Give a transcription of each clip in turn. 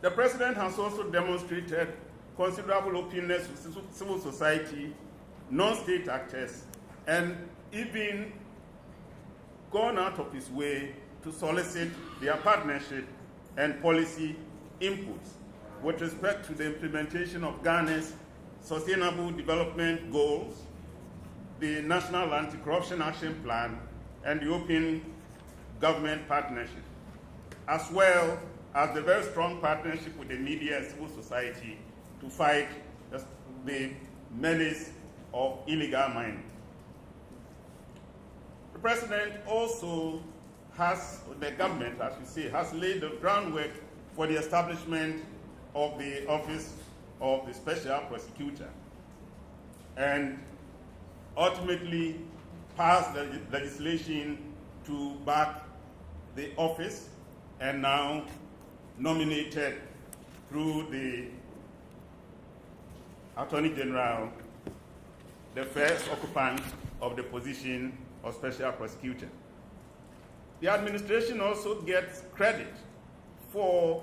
The President has also demonstrated considerable openness with civil society, non-state actors, and even gone out of his way to solicit their partnership and policy inputs with respect to the implementation of Ghana's Sustainable Development Goals, the National Anti-Corruption Action Plan, and the Open Government Partnership, as well as the very strong partnership with the media and civil society to fight the menace of illegal mining. The President also has, the government, as you say, has laid the groundwork for the establishment of the Office of the Special Prosecutor and ultimately passed the legislation to back the office and now nominated through the Attorney General the first occupant of the position of Special Prosecutor. The administration also gets credit for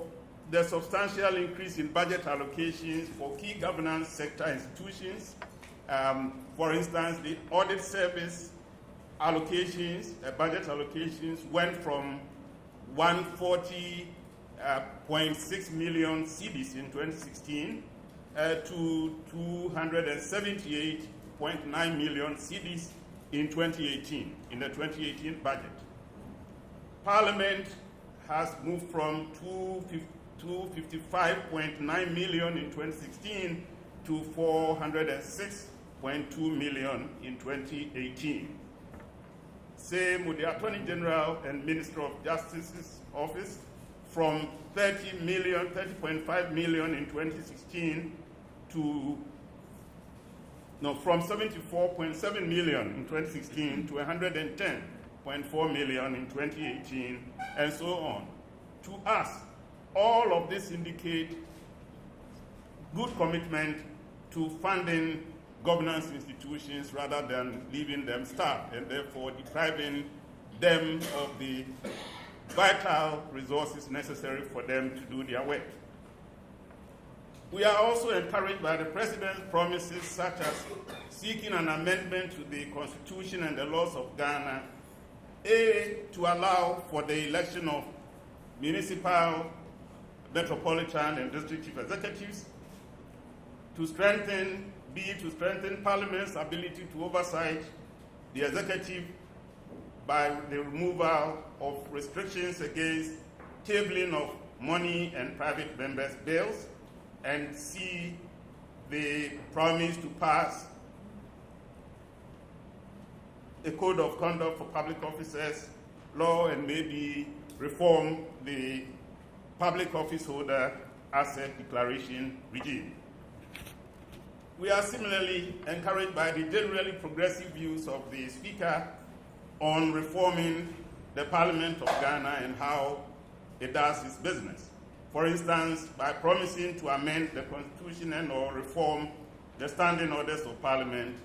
the substantial increase in budget allocations for key governance sector institutions. For instance, the audit service allocations, budget allocations went from 140.6 million cedis in 2016 to 278.9 million cedis in 2018, in the 2018 budget. Parliament has moved from 255.9 million in 2016 to 406.2 million in 2018. Same with the Attorney General and Minister of Justice's office, from 30.5 million in 2016 to, from 74.7 million in 2016 to 110.4 million in 2018, and so on. To us, all of this indicate good commitment to funding governance institutions rather than leaving them starved and therefore depriving them of the vital resources necessary for them to do their work. We are also encouraged by the President's promises, such as seeking an amendment to the Constitution and the laws of Ghana, to allow for the election of municipal, metropolitan, and district chief executives, to strengthen Parliament's ability to oversight the executive by the removal of restrictions against tabling of money and private members' bills, and see the promise to pass a code of conduct for public officers law and maybe reform the public office holder asset declaration regime. We are similarly encouraged by the generally progressive views of the Speaker on reforming the Parliament of Ghana and how it does its business. For instance, by promising to amend the Constitution and or reform the standing orders of Parliament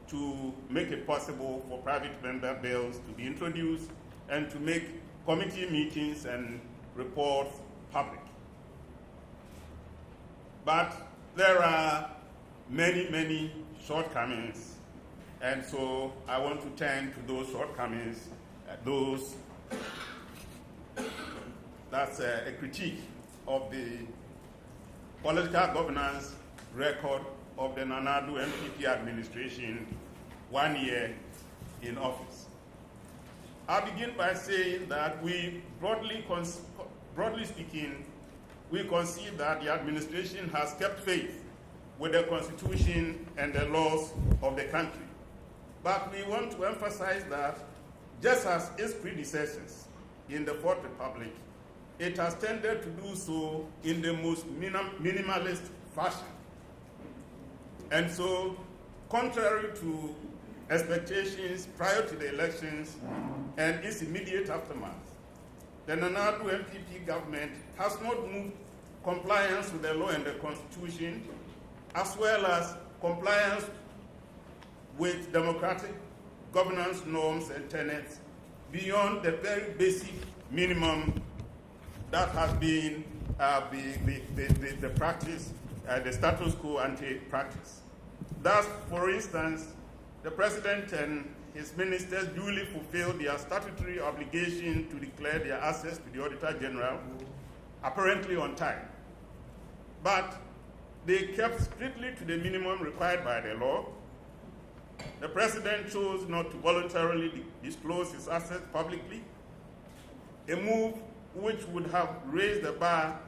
to make it possible for private member bills to be introduced and to make committee meetings and reports public. But there are many, many shortcomings, and so I want to turn to those shortcomings, that's a critique of the political governance record of the Nana Addo MPP administration 1 year in office. I'll begin by saying that we, broadly speaking, we concede that the administration has kept faith with the Constitution and the laws of the country. But we want to emphasize that just as its predecessors in the Fourth Republic, it has tended to do so in the most minimalist fashion. And so, contrary to expectations prior to the elections and its immediate aftermath, the Nana Addo MPP government has not moved compliance with the law and the Constitution, as well as compliance with democratic governance norms and tenets beyond the very basic minimum that has been the practice, the status quo ante-practice. Thus, for instance, the President and his ministers duly fulfilled their statutory obligation to declare their assets to the Auditor General, apparently on time. But they kept strictly to the minimum required by the law. The President chose not to voluntarily disclose his assets publicly, a move which would have raised the bar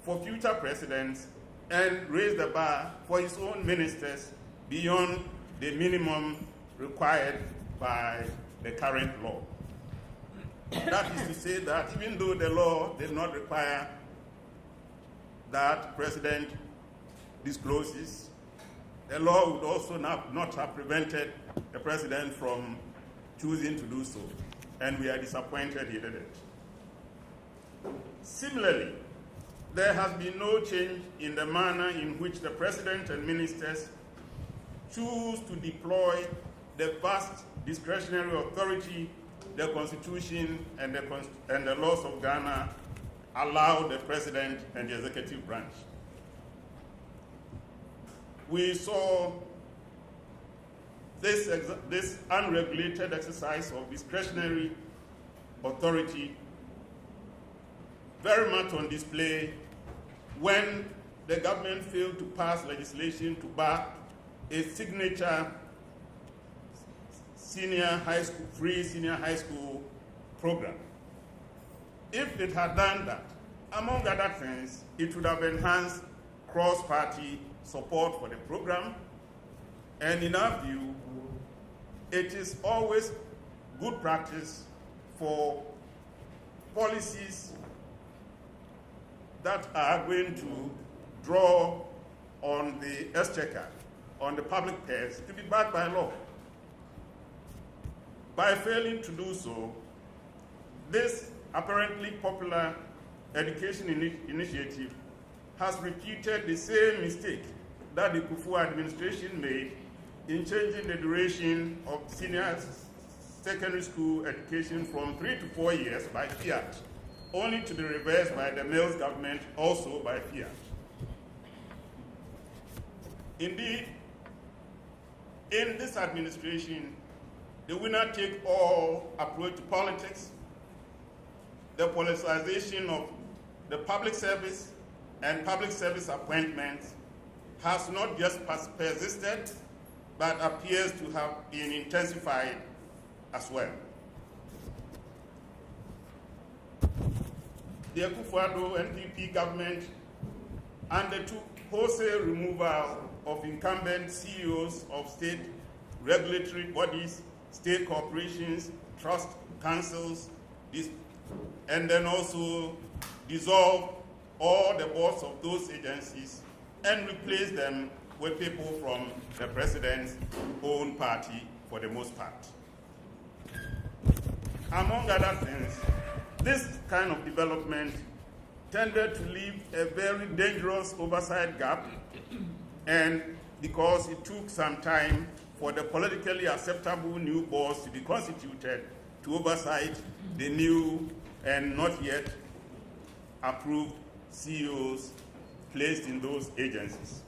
for future presidents and raised the bar for his own ministers beyond the minimum required by the current law. That is to say that even though the law did not require that President discloses, the law would also not have prevented the President from choosing to do so, and we are disappointed he did it. Similarly, there has been no change in the manner in which the President and ministers choose to deploy the vast discretionary authority the Constitution and the laws of Ghana allow the President and the executive branch. We saw this unregulated exercise of discretionary authority very much on display when the government failed to pass legislation to back a signature free senior high school program. If it had done that, among other things, it would have enhanced cross-party support for the program, and in our view, it is always good practice for policies that are going to draw on the exchequer, on the public purse, to be backed by law. By failing to do so, this apparently popular education initiative has repeated the same mistake that the Akufo administration made in changing the duration of senior secondary school education from 3 to 4 years by fiat, only to be reversed by the Mills government, also by fiat. Indeed, in this administration, the winner-take-all approach to politics, the politicization of the public service and public service appointments has not just persisted, but appears to have been intensified as well. The Akufo-Addo NPP government undertook wholesale removal of incumbent CEOs of state regulatory bodies, state corporations, trust councils, and then also dissolve all the boards of those agencies and replace them with people from the president's own party for the most part. Among other things, this kind of development tended to leave a very dangerous oversight gap, and because it took some time for the politically acceptable new boards to be constituted to oversight the new and not yet approved CEOs placed in those agencies.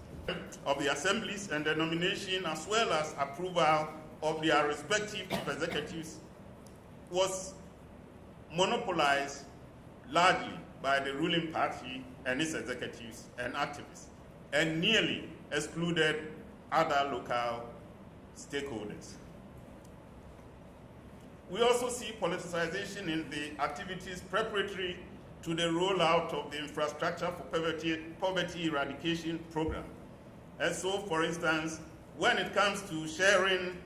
Of the assemblies and the nomination, as well as approval of their respective executives, was monopolized largely by the ruling party and its executives and activists, and nearly excluded other local stakeholders. We also see politicization in the activities preparatory to the rollout of the infrastructure for poverty eradication program. And so, for instance, when it comes to sharing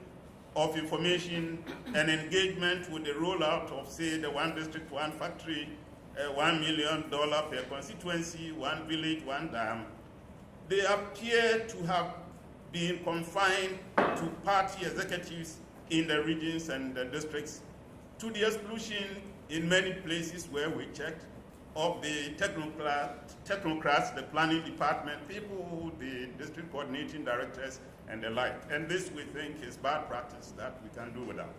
of information and engagement with the rollout of, say, the one district, one factory, $1 million per constituency, one village, one dam, they appear to have been confined to party executives in the regions and the districts, to the exclusion in many places where we checked of the technocrats, the planning department people, the district coordinating directors, and the like. And this, we think, is bad practice that we can do without.